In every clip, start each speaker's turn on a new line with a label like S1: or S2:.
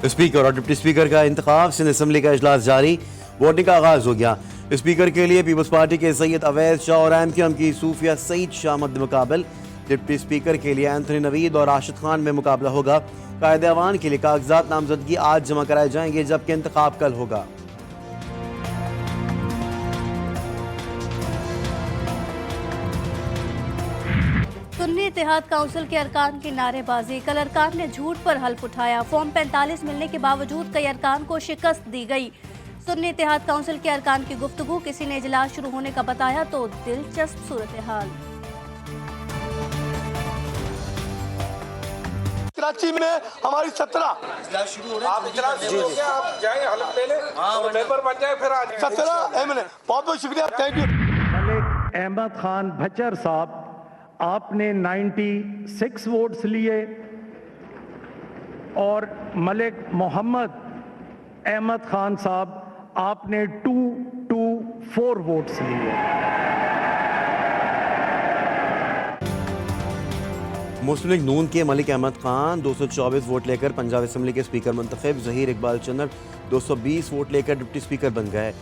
S1: Speaker और deputy speaker का इंतखाब, Sindh assembly का इजलास जारी, वोटिंग का आगाज हो गया। स्पीकर के लिए पीपल्स पार्टी के सैयद अवैध शाह और एमक्यूएम की सूफिया सईद शाह मद्द मुकाबल। डिप्टी स्पीकर के लिए एंथनी नवीद और राशिद खान में मुकाबला होगा। कायदे अवान के लिए कागजात नामजदगी आज जमा कराए जाएंगे, जबकि इंतखाब कल होगा।
S2: सुन्नी इत्तेहाद काउंसिल के अरकान की नारेबाजी, कल अरकान ने झूठ पर हल्फ उठाया। फॉर्म 45 मिलने के बावजूद कई अरकान को शिकस्त दी गई। सुन्नी इत्तेहाद काउंसिल के अरकान की गुफ्तगू, किसी ने इजलास शुरू होने का बताया तो दिलचस्प सूरत हाल।
S3: कराची में हमारी 17 आप जाए हलफ ले लें, पेपर बन जाए, फिर आ जाए 17 एमएलए। बहुत बहुत शुक्रिया, थैंक यू।
S4: मलिक अहमद खान भच्चर साहब, आपने 96 वोट्स लिए और मलिक मोहम्मद अहमद खान साहब, आपने 224 वोट्स लिए।
S1: मुस्लिम लीग नून के मलिक अहमद खान 224 वोट लेकर पंजाब असम्बली के स्पीकर मुंतखब। जहीर इकबाल चन्नर 220 वोट लेकर डिप्टी स्पीकर बन गए।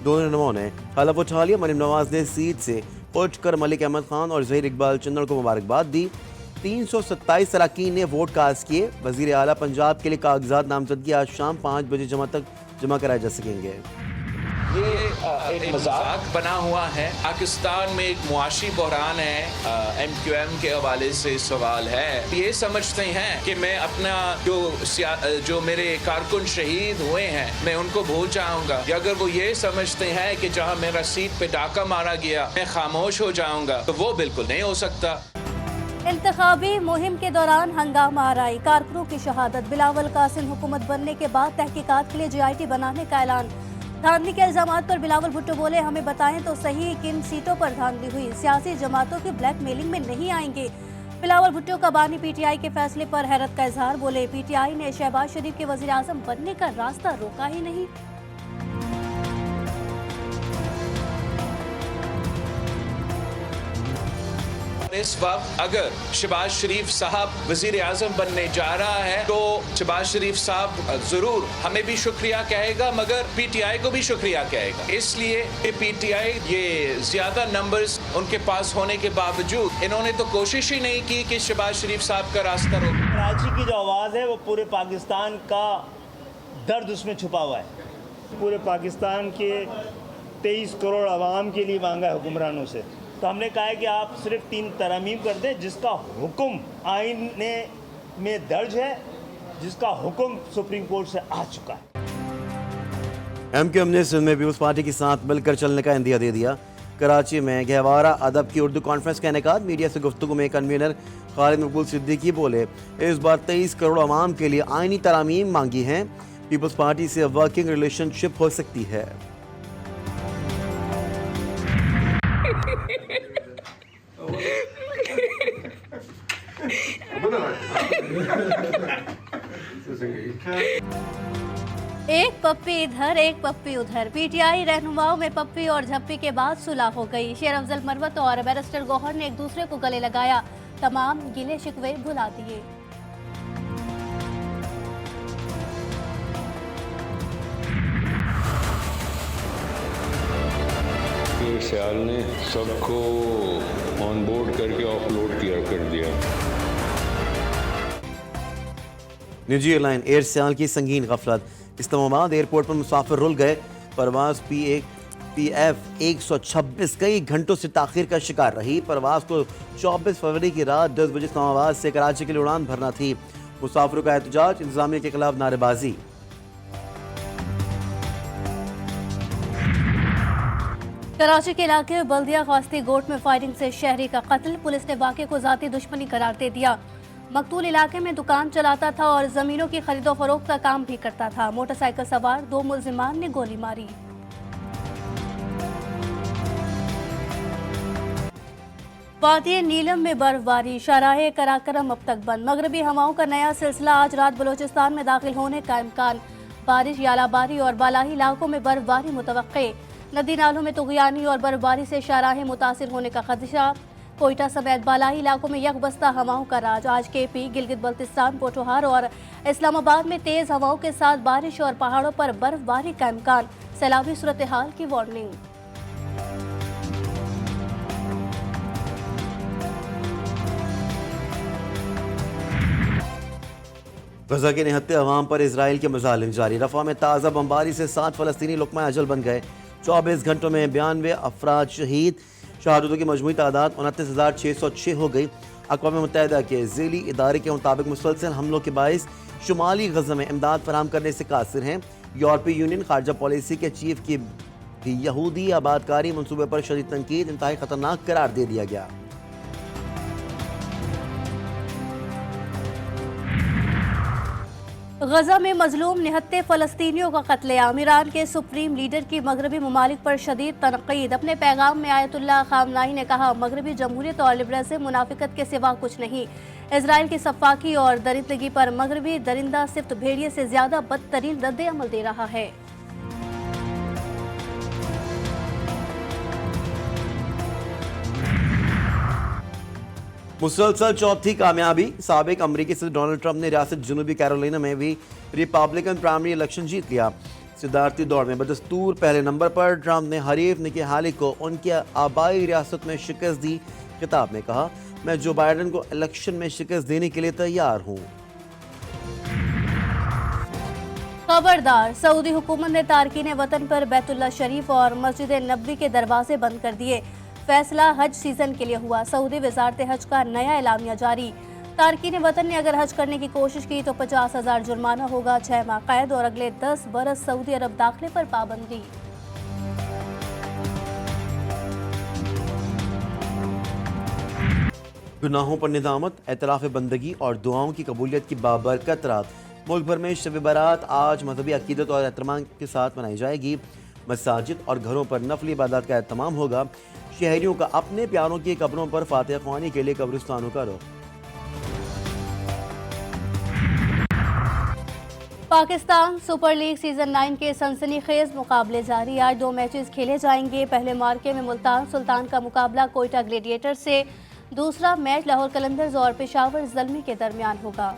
S1: दोनों रहनुमाओं ने हलफ उठा लिया। मरीम नवाज ने सीट से उठकर मलिक अहमद खान और जहीर इकबाल चन्नर को मुबारकबाद दी। 327 अरकान ने वोट कास्ट किए। वजीर आला पंजाब के लिए कागजात नामजदगी आज शाम 5 बजे जमा कराए जा सकेंगे।
S5: ये एक मजाक बना हुआ है। पाकिस्तान में एक मुआशी बहरान है। एमक्यूएम के हवाले से सवाल है, ये समझते हैं कि मैं अपना जो मेरे कारकुन शहीद हुए हैं मैं उनको भूल जाऊंगा, या अगर वो ये समझते हैं कि जहां मेरा सीट पे डाका मारा गया मैं खामोश हो जाऊंगा, तो वो बिल्कुल नहीं हो सकता।
S2: इंतखाबी मुहिम के दौरान हंगामा आराई, कारकुनों की शहादत। बिलावल कासिम हुकूमत बनने के बाद तहकीकात के लिए GIT बनाने का ऐलान। धांधली के इल्जामात पर बिलावल भुट्टो बोले, हमें बताएं तो सही किन सीटों पर धांधली हुई, सियासी जमातों की ब्लैकमेलिंग में नहीं आएंगे। बिलावल भुट्टो का बानी PTI के फैसले पर हैरत का इजहार, बोले PTI ने शहबाज शरीफ के वजीर आजम बनने का रास्ता रोका ही नहीं।
S5: इस वक्त अगर शहबाज शरीफ साहब वजीर आजम बनने जा रहा है तो शहबाज शरीफ साहब जरूर हमें भी शुक्रिया कहेगा, मगर PTI को भी शुक्रिया कहेगा। इसलिए PTI ये ज्यादा नंबर्स उनके पास होने के बावजूद इन्होंने तो कोशिश ही नहीं की कि शहबाज शरीफ साहब का रास्ता रोके।
S6: कराची की जो आवाज़ है वो पूरे पाकिस्तान का दर्द उसमें छुपा हुआ है। पूरे पाकिस्तान के 23 करोड़ आवाम के लिए मांगा है हुक्मरानों से, तो हमने कहा है कि आप सिर्फ 3 तरमीम कर दें जिसका हुक्म आइन में दर्ज है, जिसका हुक्म सुप्रीम कोर्ट से आ चुका है।
S1: MQM ने सिंध में पीपल्स पार्टी के साथ मिलकर चलने का इंदिया दे दिया। कराची में गहवारा अदब की उर्दू कॉन्फ्रेंस का इनेकाद। मीडिया से गुफ्तगू में कन्वीनर खालिद मकबूल सिद्दीकी बोले, इस बार 23 करोड़ आवाम के लिए आइनी तरामीम मांगी हैं। पीपल्स पार्टी से वर्किंग रिलेशनशिप हो सकती है।
S2: एक पप्पी इधर एक पप्पी उधर। PTI रहनुमाओं में पप्पी और झप्पी के बाद सुलह हो गई। शेर अफजल मरवत और बैरिस्टर गौहर ने एक दूसरे को गले लगाया। तमाम गिले शिकवे भुला दिए।
S7: सियाल ने सबको ऑन बोर्ड करके ऑफलोड कर दिया।
S1: निजी एयरलाइन एयर सियाल की संगीन गफलत। इस्लामाबाद एयरपोर्ट पर मुसाफिर रुल गए। परवाज PF 126 कई घंटों से ताखीर का शिकार रही। परवाज को 24 फरवरी की रात 10 बजे इस्लामाबाद से कराची के लिए उड़ान भरना थी। मुसाफिरों का एहतजाज, इंतजामिया के खिलाफ नारेबाजी।
S2: कराची के इलाके में बल्दिया खास्ती गोट में फायरिंग से शहरी का कत्ल। पुलिस ने वाक़े को ज़ाती दुश्मनी करार दे दिया। मकतूल इलाके में दुकान चलाता था और ज़मीनों की खरीदो फरोख्त का काम भी करता था। मोटरसाइकिल सवार 2 मुल्जिमान ने गोली मारी। वादी नीलम में बर्फबारी, शाहराहे कराकरम अब तक बंद। मगरबी हवाओं का नया सिलसिला, आज रात बलोचिस्तान में दाखिल होने का इम्कान। बारिश, यालाबारी और बालाई इलाकों में बर्फबारी मुतवक्के। नदी नालों में तुग़यानी और बर्फबारी से शाहराहें मुतासिर होने का खदशा। कोयटा समेत बालाई इलाकों में यकबस्ता हवाओं का राज। आज KP, गिलगित बल्तिस्तान, पोठोहार और इस्लामाबाद में तेज हवाओं के साथ बारिश और पहाड़ों पर बर्फबारी का इम्कान, सैलाबी सूरत हाल की वार्निंग।
S1: गजा के निहत्ते अवाम पर इसराइल के मजालिम जारी। रफा में ताज़ा बमबारी से 7 फलस्तीनी लुक़मा अजल बन गए। 24 घंटों में 92 अफराद शहीद। शहादतों की मजमूई तादाद 29,606 हो गई। अक़वाम मुत्तहिदा के ज़ेली इदारे के मुताबिक मुसलसल हमलों के बाइस शुमाली गजा में इमदाद फराहम करने से कासिर हैं। यूरोपीय यूनियन खारजा पॉलिसी के चीफ की भी यहूदी आबादकारी मनसूबे पर शदीद तनकीद, इंतहाई खतरनाक करार दे दिया गया।
S2: गजा में मजलूम निहत्ते फलस्तीनियों का कत्लेआम। ईरान के सुप्रीम लीडर की मगरबी ममालिक पर शदीद तनकीद। अपने पैगाम में आयतुल्लाह खामनाई ने कहा, मगरबी जमहूरियत और लिबरलिज्म मुनाफिकत के सिवा कुछ नहीं। इसराइल की सफाकी और दरिंदगी पर मगरबी दरिंदा सिर्फ भेड़िए से ज्यादा बदतरीन रद्द अमल दे रहा है।
S1: मुसलसल चौथी कामयाबी। साबिक अमरीकी सदर डोनाल्ड ट्रंप ने रियासत जनूबी कैरोलिना में भी रिपब्लिकन प्राइमरी इलेक्शन जीत लिया। सिदारती दौड़ में बदस्तूर पहले नंबर पर ट्रंप ने हरीफ निकी हाली को उनकी आबाई रियासत में शिकस्त दी। खिताब में कहा, मैं जो बाइडन को इलेक्शन में शिकस्त देने के लिए तैयार हूँ।
S2: खबरदार, सऊदी हुकूमत ने तारकीन वतन पर बैतुल्लाह शरीफ और मस्जिद नबवी के दरवाजे बंद कर दिए। फैसला हज सीजन के लिए हुआ। सऊदी वजारत हज का नया एलामिया जारी। तारकीन वतन ने अगर हज करने की कोशिश की तो 50,000 जुर्माना होगा, 6 माह कैद और अगले 10 बरस सऊदी अरब दाखिले पर पाबंदी।
S1: गुनाहों पर निदामत, एतराफ़ बंदगी और दुआओं की कबूलियत की बाबरकत रात। मुल्क भर में शब बारात आज मजहबी अकीदत और एहतराम के साथ मनाई जाएगी। मसाजिद और घरों पर नफली इबादत का एहतमाम होगा। शहरियों का अपने प्यारों की कब्रों पर फातिहा ख्वानी के लिए कब्रिस्तानों का रुख।
S2: पाकिस्तान सुपर लीग सीजन 9 के सनसनीखेज मुकाबले जारी। आज 2 मैचेस खेले जाएंगे। पहले मार्के में मुल्तान सुल्तान का मुकाबला कोयटा ग्लेडिएटर से, दूसरा मैच लाहौर कलंदर्स और पेशावर ज़ल्मी के दरमियान होगा।